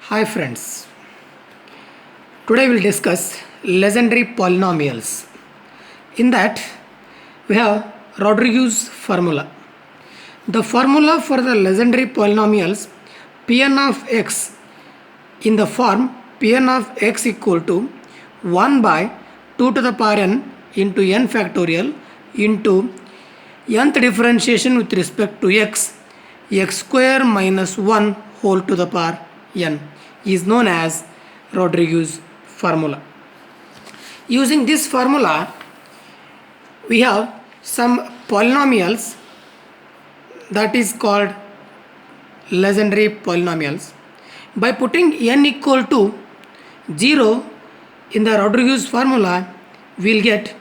Hi friends, today we'll discuss legendary polynomials. In that we have Rodrigues formula. The formula for the legendary polynomials Pn of x in the form Pn of x equal to 1 by 2 to the power n into n factorial into nth differentiation with respect to x square minus 1 whole to the power n is known as Rodrigues formula. Using this formula, we have some polynomials that is called legendary polynomials. By putting n equal to 0 in the Rodrigues formula, we'll get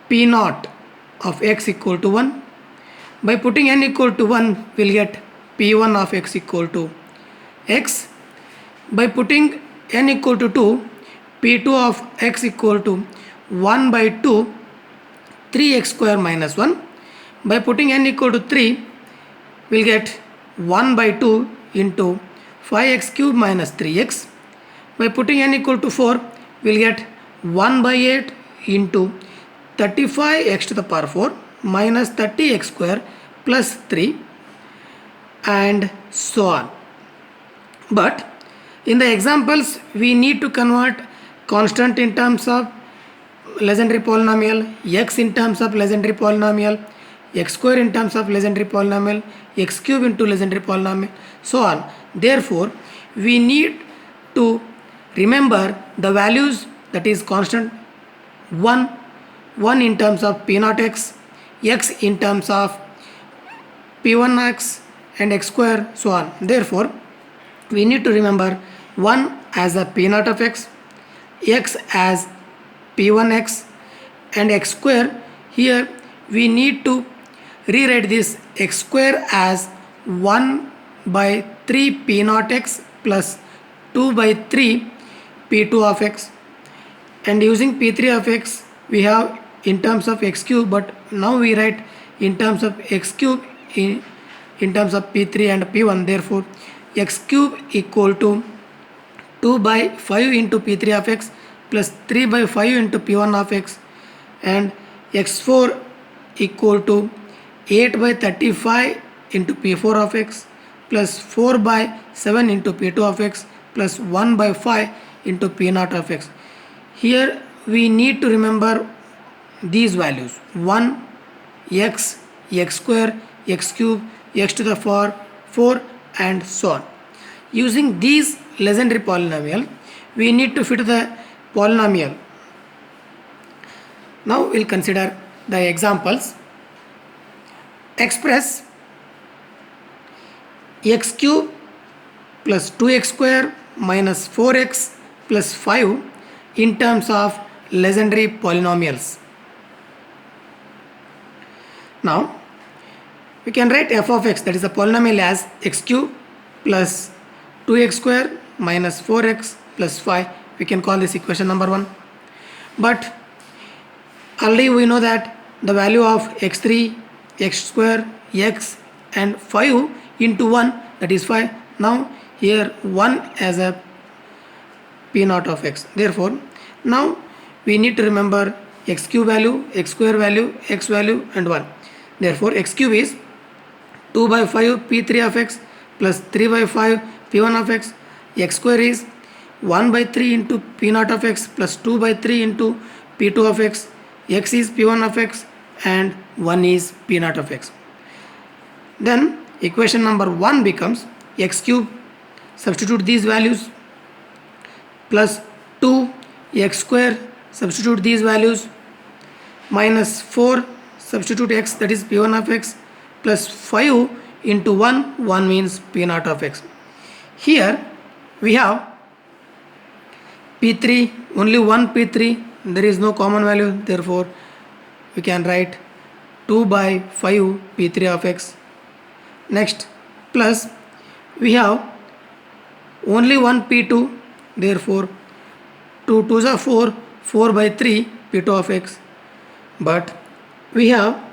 P naught of x equal to 1. By putting n equal to 1, we'll get P1 of x equal to x. By putting n equal to 2, P2 of x equal to 1 by 2, 3x square minus 1. By putting n equal to 3, we'll get 1 by 2 into 5x cube minus 3x. By putting n equal to 4, we'll get 1 by 8 into 35x to the power 4 minus 30x square plus 3 and so on. But in the examples, we need to convert constant in terms of legendary polynomial, x in terms of legendary polynomial, x square in terms of legendary polynomial, x cube into legendary polynomial, so on. Therefore, we need to remember the values, that is constant 1 in terms of p naught x in terms of p1x and x square, so on. Therefore, we need to remember 1 as a p naught of x as p1x and x square. Here we need to rewrite this x square as 1 by 3 p naught x plus 2 by 3 p2 of x, and using p3 of x we have in terms of x cube, but now we write in terms of x cube in terms of p3 and p1. Therefore, x cube equal to 2 by 5 into p3 of x plus 3 by 5 into p1 of x, and x4 equal to 8 by 35 into p4 of x plus 4 by 7 into p2 of x plus 1 by 5 into p naught of x. Here we need to remember these values: 1, x square, x cube, x to the power 4 and so on. Using these legendary polynomial, we need to fit the polynomial. Now we'll consider the examples. Express x cube plus 2x square minus 4x plus 5 in terms of legendary polynomials. Now we can write f of x, that is a polynomial, as x cube plus 2x square minus 4x plus 5. We can call this equation number 1. But already we know that the value of x3, x square, x and 5 into 1, that is 5. Now here 1 as a p naught of x. Therefore, now we need to remember x cube value, x square value, x value and 1. Therefore, x cube is 2 by 5 p3 of x plus 3 by 5 p1 of x. X square is 1 by 3 into p naught of x plus 2 by 3 into p2 of x. X is p1 of x and 1 is p naught of x. Then equation number 1 becomes x cube, substitute these values, plus 2 x square, substitute these values, minus 4, substitute x, that is p1 of x, plus 5 into 1 means p naught of x. Here we have p3, only one p3, there is no common value, therefore we can write 2 by 5 p3 of x. Next, plus we have only one p2, therefore 2 2s are 4, 4 by 3 p2 of x. But we have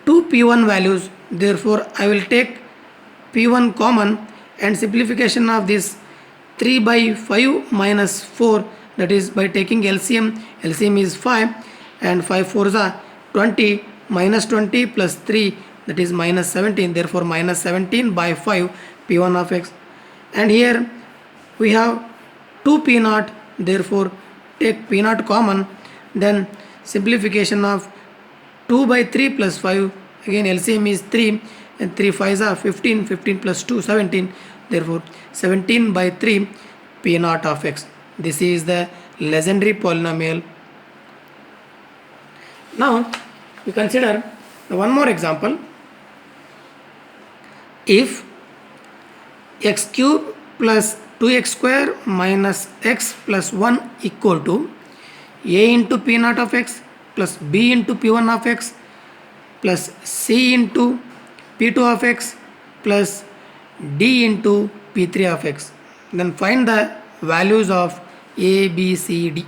two p1 values, therefore I will take p1 common, and simplification of this 3 by 5 minus 4, that is by taking LCM. LCM is 5 and 5 4s are 20, minus 20 plus 3, that is minus 17. Therefore minus 17 by 5 P1 of x. And here we have 2 P0, therefore take P0 common, then simplification of 2 by 3 plus 5, again LCM is 3 and 3 5s are 15, 15 plus 2 17, therefore 17 by 3 P0 of x. This is the legendary polynomial. Now we consider one more example. If x cube plus 2x square minus x plus 1 equal to a into P0 of x plus b into P1 of x plus c into P2 of x plus d into P3 of x, then find the values of a, b, c, d.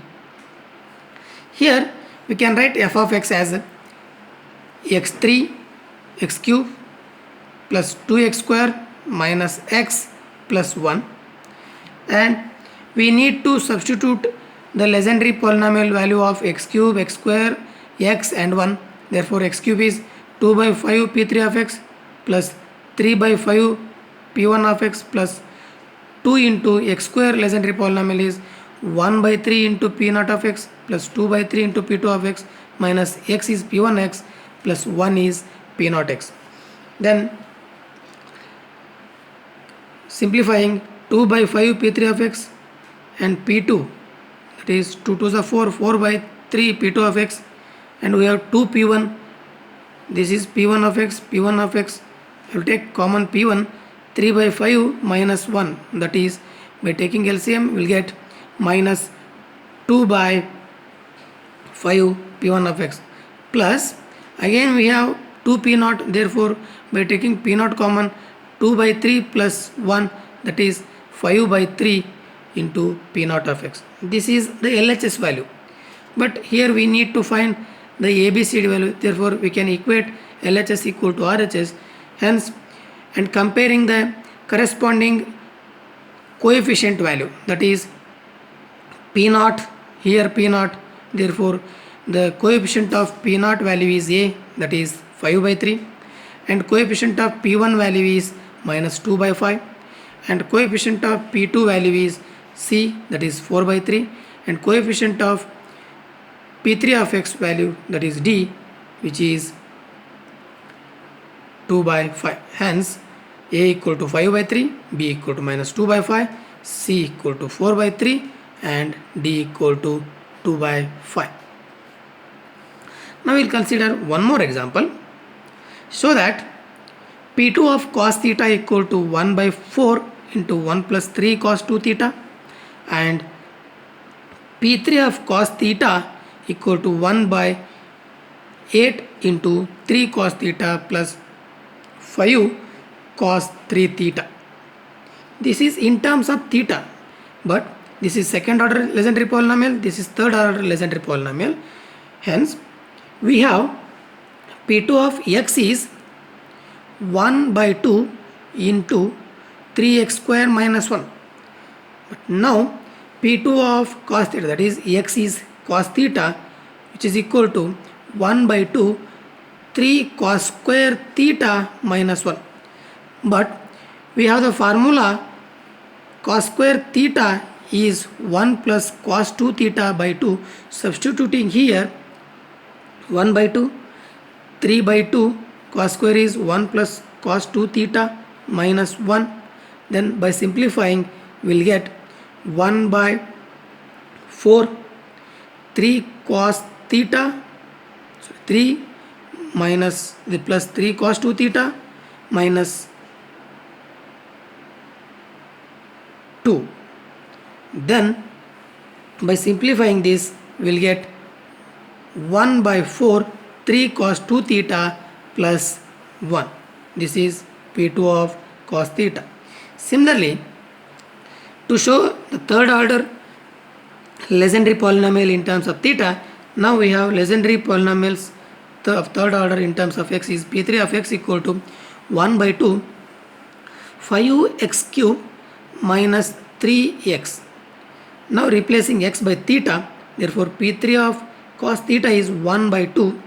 Here we can write f of x as x3 x cube plus 2x square minus x plus 1, and we need to substitute the legendary polynomial value of x cube, x square, x and 1. Therefore x cube is 2 by 5 P3 of x plus 3 by 5 P1 of x plus 2 into x square legendary polynomial is 1 by 3 into P0 of x plus 2 by 3 into P2 of x minus x is P1x plus 1 is P0 x. Then simplifying 2 by 5 P3 of x and P2, that is 2 2s are 4, 4 by 3 P2 of x, and we have 2 P1, this is P1 of x, P1 of x, I will take common P1, 3 by 5 minus 1, that is by taking LCM we will get minus 2 by 5 P1 of x plus again we have 2 P0, therefore by taking P0 common 2 by 3 plus 1, that is 5 by 3 into P0 of x. This is the LHS value, but here we need to find the ABCD value, therefore we can equate LHS equal to RHS. Hence, and comparing the corresponding coefficient value, that is P0, here P0, therefore the coefficient of P0 value is A, that is 5 by 3, and coefficient of P1 value is minus 2 by 5, and coefficient of P2 value is C, that is 4 by 3, and coefficient of P3 of x value, that is D, which is 2 by 5. Hence A equal to 5 by 3, B equal to minus 2 by 5, C equal to 4 by 3 and D equal to 2 by 5. Now we will consider one more example. So that P2 of cos theta equal to 1 by 4 into 1 plus 3 cos 2 theta, and P3 of cos theta equal to 1 by 8 into 3 cos theta plus 5 cos 3 theta. This is in terms of theta, but this is second order legendary polynomial, this is third order legendary polynomial. Hence we have P2 of x is 1 by 2 into 3x square minus 1. But now P2 of cos theta, that is x is cos theta, which is equal to 1 by 2 3 cos square theta minus 1. But we have the formula cos square theta is 1 plus cos 2 theta by 2. Substituting here 1 by 2, 3 by 2, cos square is 1 plus cos 2 theta minus 1. Then by simplifying we will get 1 by 4, 3 cos theta, 3 minus the plus 3 cos 2 theta minus 2. Then by simplifying this we will get 1 by 4, 3 cos 2 theta plus 1. This is P2 of cos theta. Similarly, to show the third order legendary polynomial in terms of theta, now we have legendary polynomials of third order in terms of x is P3 of x equal to 1 by 2 5x cube minus 3x. Now replacing x by theta, therefore P3 of cos theta is 1 by 2,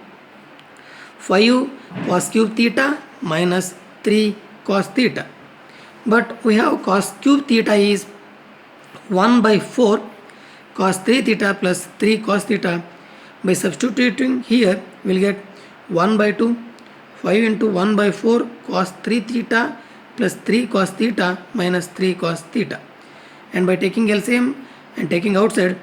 5 cos cube theta minus 3 cos theta. But we have cos cube theta is 1 by 4 cos 3 theta plus 3 cos theta. By substituting here, we will get 1 by 2, 5 into 1 by 4 cos 3 theta plus 3 cos theta minus 3 cos theta. And by taking LCM and taking outside,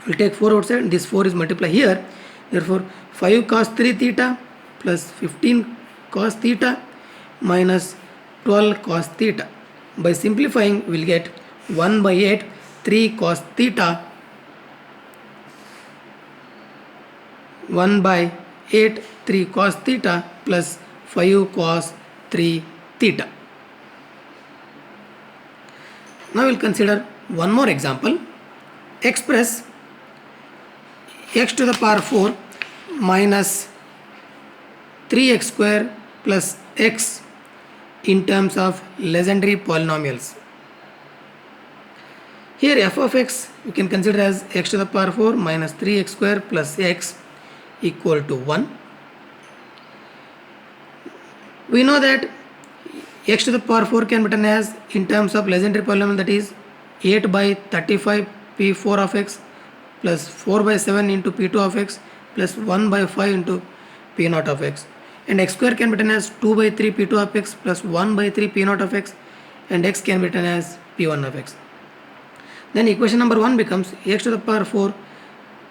we will take 4 outside. This 4 is multiplied here. Therefore, 5 cos 3 theta plus 15 cos theta minus 12 cos theta. By simplifying, we will get 1 by 8, 3 cos theta, 1 by 8, 3 cos theta plus 5 cos 3 theta. Now we will consider one more example. Express x to the power 4 minus 3x square plus x in terms of legendary polynomials. Here f of x we can consider as x to the power 4 minus 3x square plus x equal to 1. We know that x to the power 4 can be written as in terms of legendary polynomial, that is 8 by 35 p4 of x plus 4 by 7 into p2 of x plus 1 by 5 into p0 of x. And x square can be written as 2 by 3 p2 of x plus 1 by 3 p0 of x, and x can be written as p1 of x. Then equation number 1 becomes x to the power 4,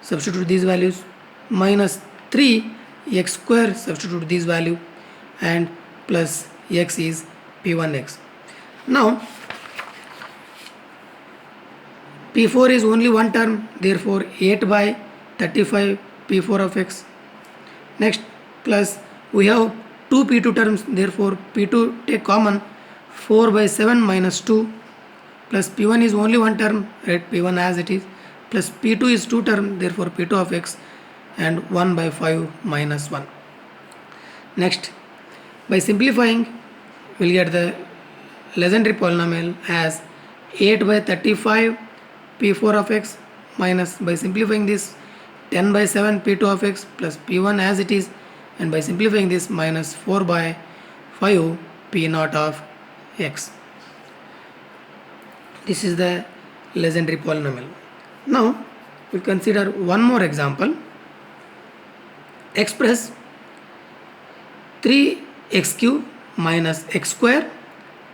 substitute these values, minus 3 x square, substitute these value, and plus x is p1x. Now p4 is only one term, therefore 8 by 35 p4 of x. Next, plus we have two p2 terms, therefore p2 take common, 4 by 7 minus 2, plus p1 is only one term, write p1 as it is, plus p2 is two term, therefore p2 of x, and 1 by 5 minus 1. Next, by simplifying, we will get the legendary polynomial as 8 by 35 p4 of x minus, by simplifying this, 10 by 7 p2 of x plus p1 as it is, and by simplifying this, minus 4 by 5 p0 of x. This is the legendary polynomial. Now we will consider one more example. Express 3x cube minus x square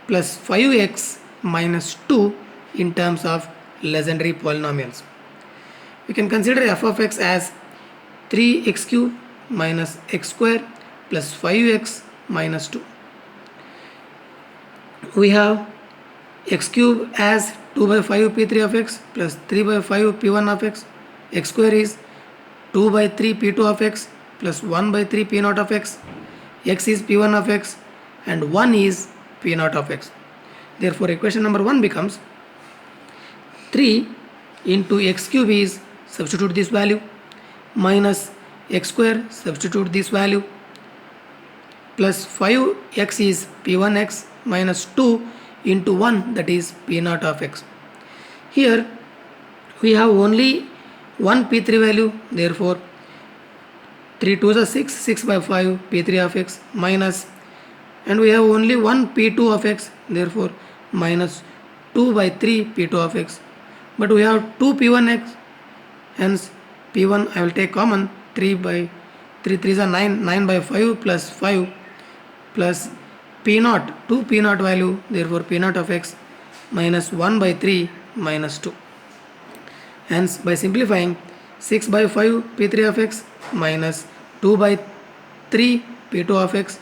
plus 5x minus 2 in terms of legendary polynomials. We can consider f of x as 3x cube minus x square plus 5x minus 2. We have x cube as 2 by 5 p3 of x plus 3 by 5 p1 of x. X square is 2 by 3 p2 of x plus 1 by 3 p0 of x. X is p1 of x and 1 is p0 of x. Therefore equation number 1 becomes 3 into x cube is, substitute this value, minus x square, substitute this value, plus 5x is p1x minus 2 into 1, that is p0 of x. Here we have only one p3 value, therefore 3 2s are 6, 6 by 5 p3 of x minus, and we have only one p2 of x, therefore minus 2 by 3 p2 of x. But we have 2 p1x, hence p1 I will take common, 3 by 3 3s are 9, 9 by 5 plus 5 plus p0, 2 p0 value, therefore p0 of x minus 1 by 3 minus 2. Hence by simplifying, 6 by 5 p3 of x minus 2 by 3 p2 of x,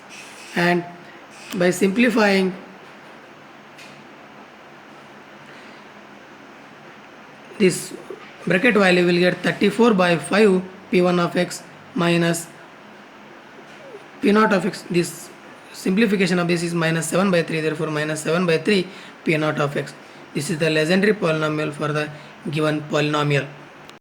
and by simplifying this bracket value will get 34 by 5 p1 of x minus p0 of x. This simplification of this is minus 7 by 3, therefore minus 7 by 3 p0 of x. This is the legendary polynomial for the given polynomial.